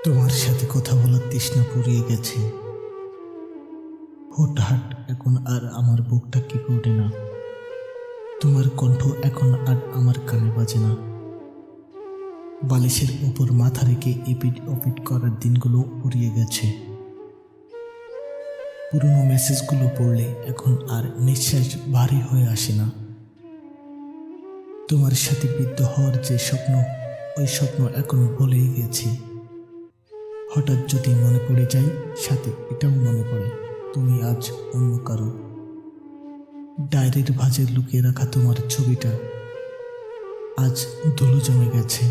তোমার সাথে কথা বলার তৃষ্ণা পুড়িয়ে গেছে। হুটহাট এখন আর আমার বুকটা কেঁপে ওঠে না। তোমার কণ্ঠ এখন আর আমার কানে বাজে না। বালিশের উপর মাথা রেখে এপিট ওপিট করার দিনগুলো ফুরিয়ে গেছে। পুরনো মেসেজগুলো পড়লে এখন আর নিঃশ্বাস ভারী হয়ে আসে না। তোমার সাথে বৃদ্ধ হওয়ার যে স্বপ্ন, ওই স্বপ্ন এখন ভুলেই গেছি। হঠাৎ যদি মনে পড়ে যায়, সাথে এটাও মনে পড়ে তুমি আজ অন্য কারো। ডায়েরির ভাঁজে লুকিয়ে রাখা তোমার ছবিটা আজ ধুলো জমে গেছে।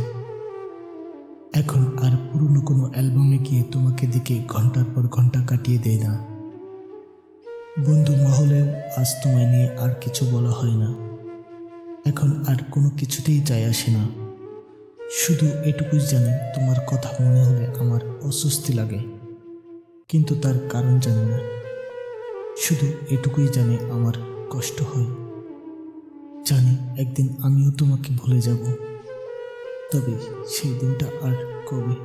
এখন আর পুরনো কোনো অ্যালবামে গিয়ে তোমাকে দেখে ঘন্টার পর ঘন্টা কাটিয়ে দেয় না। বন্ধু মহলেও আজ তোমায় নিয়ে আর কিছু বলা হয় না। এখন আর কোনো কিছুতেই যায় আসে না। শুধু এটুকুই জানি, তোমার কথা মনে হলে আমার অস্বস্তি লাগে, কিন্তু তার কারণ জানি না। শুধু এটুকুই জানি আমার কষ্ট হয়। জানি একদিন আমিও তোমাকে ভুলে যাব, তবে সেই দিনটা আর কবে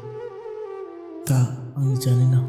তা আমি জানি না।